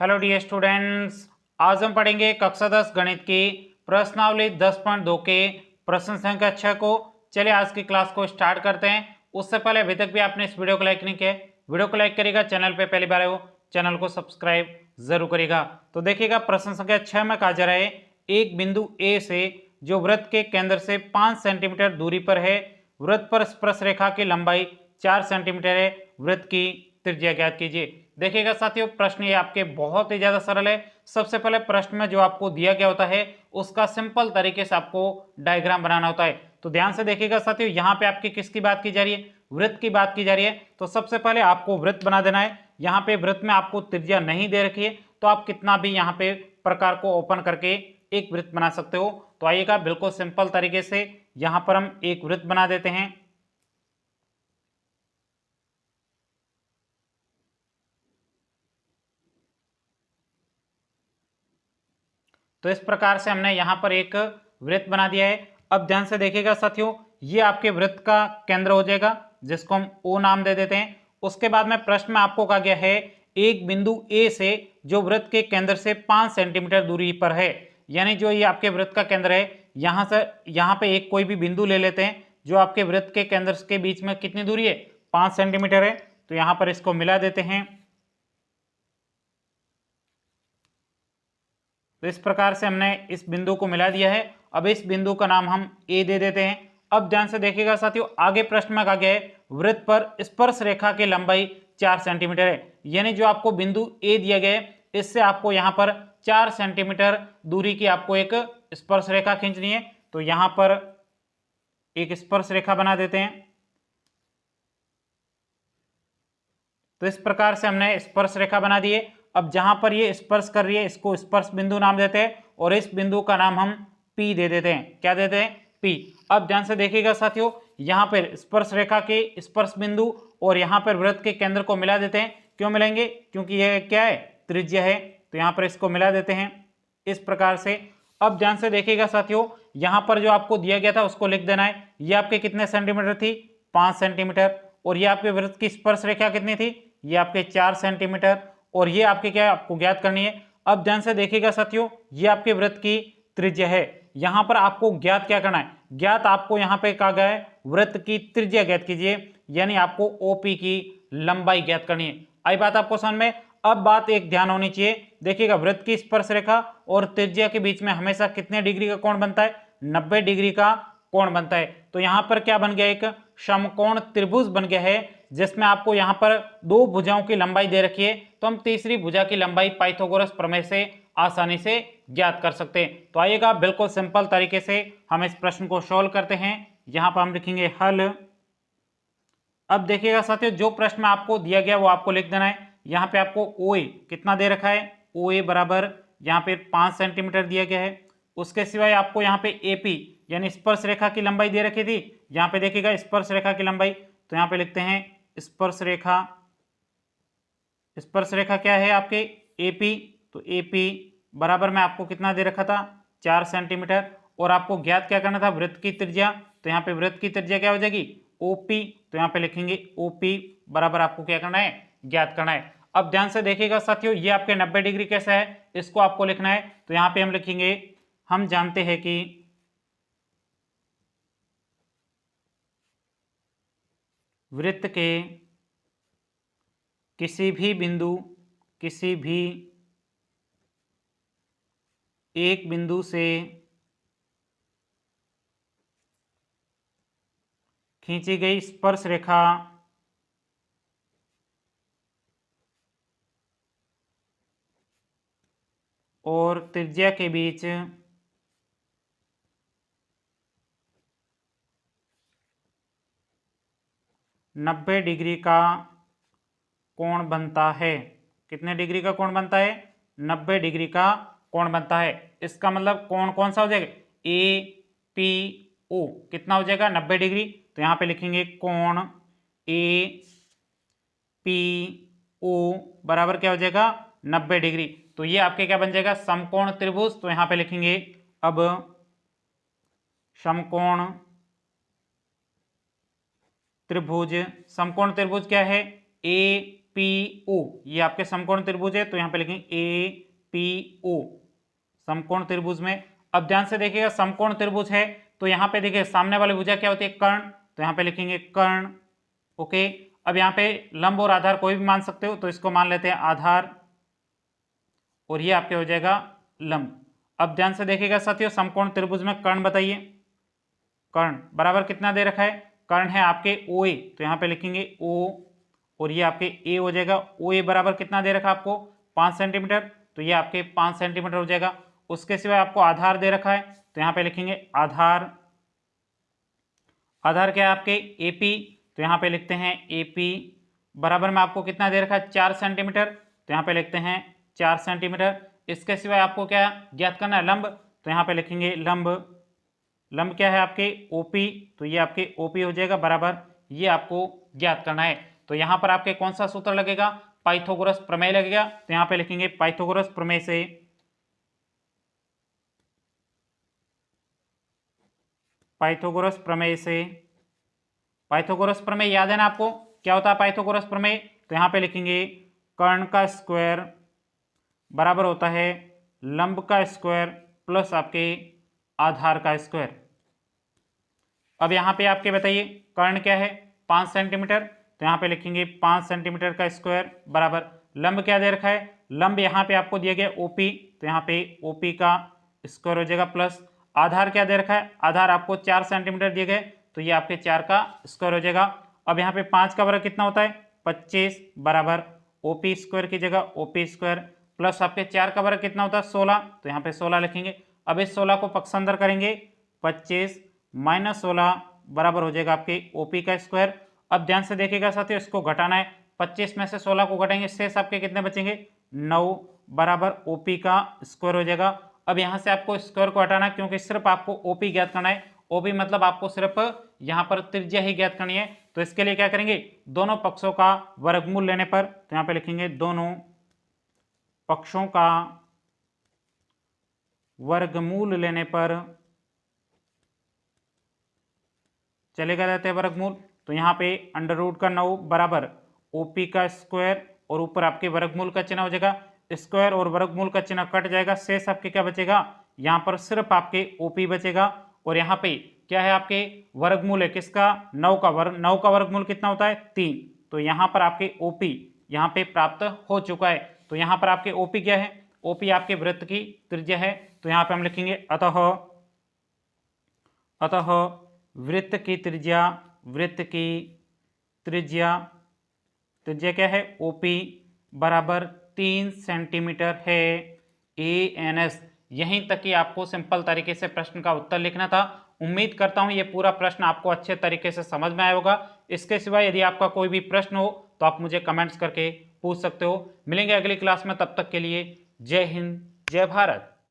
Hello dear students, आज हम पढ़ेंगे कक्षा 10 गणित की प्रश्नावली 10.2 के प्रश्न संख्या 6 को। चलिए आज की क्लास को स्टार्ट करते हैं। उससे पहले अभी तक भी आपने इस वीडियो को लाइक नहीं किया, वीडियो को लाइक करिएगा। चैनल पे पहली बार आए हो चैनल को सब्सक्राइब जरूर करिएगा। तो देखिएगा प्रश्न संख्या 6 में कहा जा रहा है, एक बिंदु ए से जो वृत्त के केंद्र से 5 सेंटीमीटर दूरी पर है, वृत्त पर स्पर्श रेखा की लंबाई 4 सेंटीमीटर है, वृत्त की त्रिज्या ज्ञात कीजिए। देखिएगा साथियों, प्रश्न ये आपके बहुत ही ज्यादा सरल है। सबसे पहले प्रश्न में जो आपको दिया गया होता है उसका सिंपल तरीके से आपको डायग्राम बनाना होता है। तो ध्यान से देखिएगा साथियों, यहाँ पे आपकी किसकी बात की जा रही है? वृत्त की बात की जा रही है। तो सबसे पहले आपको वृत्त बना देना है। यहाँ पे वृत्त में आपको त्रिज्या नहीं दे रखी है, तो आप कितना भी यहाँ पे प्रकार को ओपन करके एक वृत्त बना सकते हो। तो आइएगा बिल्कुल सिंपल तरीके से यहाँ पर हम एक वृत्त बना देते हैं। तो इस प्रकार से हमने यहाँ पर एक वृत्त बना दिया है। अब ध्यान से देखिएगा साथियों, ये आपके वृत्त का केंद्र हो जाएगा, जिसको हम ओ नाम दे देते हैं। उसके बाद में प्रश्न में आपको कहा गया है, एक बिंदु ए से जो वृत्त के केंद्र से 5 सेंटीमीटर दूरी पर है, यानी जो ये आपके वृत्त का केंद्र है, यहाँ से यहाँ पे एक कोई भी बिंदु ले लेते हैं जो आपके वृत्त के केंद्र के बीच में कितनी दूरी है? 5 सेंटीमीटर है। तो यहाँ पर इसको मिला देते हैं। तो इस प्रकार से हमने इस बिंदु को मिला दिया है। अब इस बिंदु का नाम हम ए दे देते हैं। अब ध्यान से देखिएगा साथियों, आगे प्रश्न में कहा गया है, वृत्त पर स्पर्श रेखा की लंबाई 4 सेंटीमीटर है, यानी जो आपको बिंदु ए दिया गया है इससे आपको यहाँ पर 4 सेंटीमीटर दूरी की आपको एक स्पर्श रेखा खींचनी है। तो यहाँ पर एक स्पर्श रेखा बना देते हैं। तो इस प्रकार से हमने स्पर्श रेखा बना दी है। अब जहां पर ये स्पर्श कर रही है इसको स्पर्श बिंदु नाम देते हैं, और इस बिंदु का नाम हम P दे देते हैं। क्या देते हैं? P। अब ध्यान से देखिएगा साथियों, यहाँ पर स्पर्श रेखा के स्पर्श बिंदु और यहाँ पर वृत्त के केंद्र को मिला देते हैं। क्यों मिलाएंगे? क्योंकि यह क्या है? त्रिज्या है। तो यहाँ पर इसको मिला देते हैं इस प्रकार से। अब ध्यान से देखिएगा साथियों, यहाँ पर जो आपको दिया गया था उसको लिख देना है। ये आपके कितने सेंटीमीटर थी? 5 सेंटीमीटर। और ये आपके वृत्त की स्पर्श रेखा कितनी थी? ये आपके 4 सेंटीमीटर। और ये आपके क्या है? आपको ज्ञात करनी है। अब ध्यान से देखिएगा साथियों, ये आपके वृत्त की त्रिज्या है। यहां पर आपको ज्ञात क्या करना है? ज्ञात आपको यहां पे कहा गया है वृत्त की त्रिज्या ज्ञात कीजिए, यानी आपको ओपी की लंबाई ज्ञात करनी है। आई बात आपको समझ में? अब बात एक ध्यान होनी चाहिए। देखिएगा, वृत्त की स्पर्श रेखा और त्रिज्या के बीच में हमेशा कितने डिग्री का कोण बनता है? 90 डिग्री का कोण बनता है। तो यहां पर क्या बन गया? एक समकोण त्रिभुज बन गया है, जिसमें आपको यहां पर दो भुजाओं की लंबाई दे रखी है। तो हम तीसरी भुजा की लंबाई पाइथागोरस प्रमेय से आसानी से ज्ञात कर सकते हैं। तो आइएगा बिल्कुल सिंपल तरीके से हम इस प्रश्न को सॉल्व करते हैं। यहां पर हम लिखेंगे हल। अब देखिएगा साथियों, जो प्रश्न में आपको दिया गया वो आपको लिख देना है। यहाँ पे आपको ओ ए कितना दे रखा है? ओ ए बराबर यहाँ पे 5 सेंटीमीटर दिया गया है। उसके सिवाय आपको यहाँ पे ए पी यानी स्पर्श रेखा की लंबाई दे रखी थी। यहाँ पे देखिएगा स्पर्श रेखा की लंबाई, तो यहाँ पे लिखते हैं स्पर्श रेखा। स्पर्श रेखा क्या है आपके? A P. तो ए पी बराबर में आपको कितना दे रखा था? 4 सेंटीमीटर। और आपको ज्ञात क्या करना था? वृत्त की त्रिज्या। तो यहाँ पे वृत्त की त्रिज्या क्या हो जाएगी? ओपी। तो यहाँ पे लिखेंगे ओपी बराबर आपको क्या करना है? ज्ञात करना है। अब ध्यान से देखिएगा साथियों, ये आपके 90 डिग्री कैसा है? इसको आपको लिखना है। तो यहाँ पे हम लिखेंगे, हम जानते हैं कि वृत्त के किसी भी बिंदु, किसी भी एक बिंदु से खींची गई स्पर्श रेखा और त्रिज्या के बीच 90 डिग्री का कोण बनता है। कितने डिग्री का कोण बनता है? 90 डिग्री का कोण बनता है। इसका मतलब कोण कौन सा हो जाएगा? ए पी ओ कितना हो जाएगा? 90 डिग्री। तो यहाँ पे लिखेंगे कोण ए पी ओ बराबर क्या हो जाएगा? 90 डिग्री। तो ये आपके क्या बन जाएगा? समकोण त्रिभुज। तो यहाँ पे लिखेंगे अब समकोण त्रिभुज। समकोण त्रिभुज क्या है? ए पी ओ, ये आपके समकोण त्रिभुज है, तो यहाँ पे लिखेंगे ए पी ओ, समकोण त्रिभुज में। अब ध्यान से देखिएगा, समकोण त्रिभुज है तो यहाँ पे देखिए सामने वाली भुजा क्या होती है, कर्ण, तो यहाँ पे लिखेंगे कर्ण। ओके, अब यहाँ पे लंब और आधार कोई भी मान सकते हो, तो इसको मान लेते हैं आधार, और ये आपके हो जाएगा लंब। अब ध्यान से देखिएगा साथियों, समकोण त्रिभुज में कर्ण बताइए, कर्ण बराबर कितना दे रखा है, कर्ण है आपके ओ ए, तो यहाँ पे लिखेंगे ओ, और ये आपके ए हो जाएगा। ओ ए बराबर कितना दे रखा है आपको, 5 सेंटीमीटर, तो ये आपके 5 सेंटीमीटर हो जाएगा। उसके सिवाय आपको आधार दे रखा है, तो यहाँ पे लिखेंगे आधार, आधार क्या है आपके एपी, तो यहाँ पे लिखते हैं एपी बराबर में आपको कितना दे रखा है, 4 सेंटीमीटर, तो यहाँ पे लिखते हैं 4 सेंटीमीटर। इसके सिवाय आपको क्या ज्ञात करना है, लंब, तो यहाँ पे लिखेंगे लंब, लंब क्या है आपके ओपी, तो ये आपके ओपी हो जाएगा बराबर, ये आपको ज्ञात करना है। तो यहाँ पर आपके कौन सा सूत्र लगेगा, पाइथागोरस प्रमेय लगेगा, तो यहाँ पे लिखेंगे पाइथागोरस प्रमेय से, पाइथागोरस प्रमेय से। पाइथागोरस प्रमेय याद है ना आपको, क्या होता है पाइथागोरस प्रमेय, तो यहाँ पे लिखेंगे कर्ण का स्क्वायर बराबर होता है लंब का स्क्वायर प्लस आपके आधार का स्क्वायर। अब यहाँ पे आपके बताइए कर्ण क्या है, 5 सेंटीमीटर, तो यहाँ पे लिखेंगे 5 सेंटीमीटर का स्क्वायर बराबर लंब क्या दे रखा है, लंब यहाँ पे आपको दिया गया ओपी, तो यहाँ पे ओपी का स्क्वायर हो जाएगा प्लस आधार क्या दे रखा है, आधार आपको 4 सेंटीमीटर दिए गए, तो ये आपके 4 का स्क्वायर हो जाएगा। अब यहाँ पे 5 का वर्ग कितना होता है, 25 बराबर ओपी स्क्वायर की जगह ओपी स्क्वायर प्लस आपके 4 का वर्ग कितना होता है 16, तो यहाँ पे 16 लिखेंगे। अब इस 16 को पक्षांतर करेंगे, 25 माइनस 16 बराबर हो जाएगा आपके ओपी का स्क्वायर। अब ध्यान से देखिएगा साथियों, इसको घटाना है, 25 में से 16 को घटाएंगे, शेष आपके कितने बचेंगे 9 बराबर ओपी का स्क्वायर हो जाएगा। अब यहाँ से आपको स्क्वायर को हटाना है, क्योंकि सिर्फ आपको ओपी ज्ञात करना है, ओपी मतलब आपको सिर्फ यहाँ पर त्रिज्या ही ज्ञात करनी है। तो इसके लिए क्या करेंगे, दोनों पक्षों का वर्गमूल लेने पर, तो यहाँ पे लिखेंगे दोनों पक्षों का वर्गमूल लेने पर चलेगा रहते हैं वर्गमूल, तो यहाँ पे अंडर रूट का 9 बराबर ओपी का स्क्वायर और ऊपर आपके वर्गमूल का चिन्ह हो जाएगा, स्क्वायर और वर्गमूल का चिन्ह कट जाएगा, शेष आपके क्या बचेगा, यहाँ पर सिर्फ आपके ओपी बचेगा। और यहाँ पे क्या है आपके वर्गमूल है किसका, 9 का वर्गमूल कितना होता है 3, तो यहाँ पर आपके ओपी यहाँ पे प्राप्त हो चुका है। तो यहाँ पर आपके ओपी क्या है, ओपी आपके वृत्त की त्रिज्या है, तो यहाँ पे हम लिखेंगे अतः वृत्त की त्रिज्या, वृत्त की त्रिज्या, त्रिज्या क्या है ओपी बराबर 3 सेंटीमीटर है ANS। यहीं तक कि आपको सिंपल तरीके से प्रश्न का उत्तर लिखना था। उम्मीद करता हूं ये पूरा प्रश्न आपको अच्छे तरीके से समझ में आया होगा। इसके सिवाय यदि आपका कोई भी प्रश्न हो तो आप मुझे कमेंट्स करके पूछ सकते हो। मिलेंगे अगली क्लास में, तब तक के लिए जय हिंद जय भारत।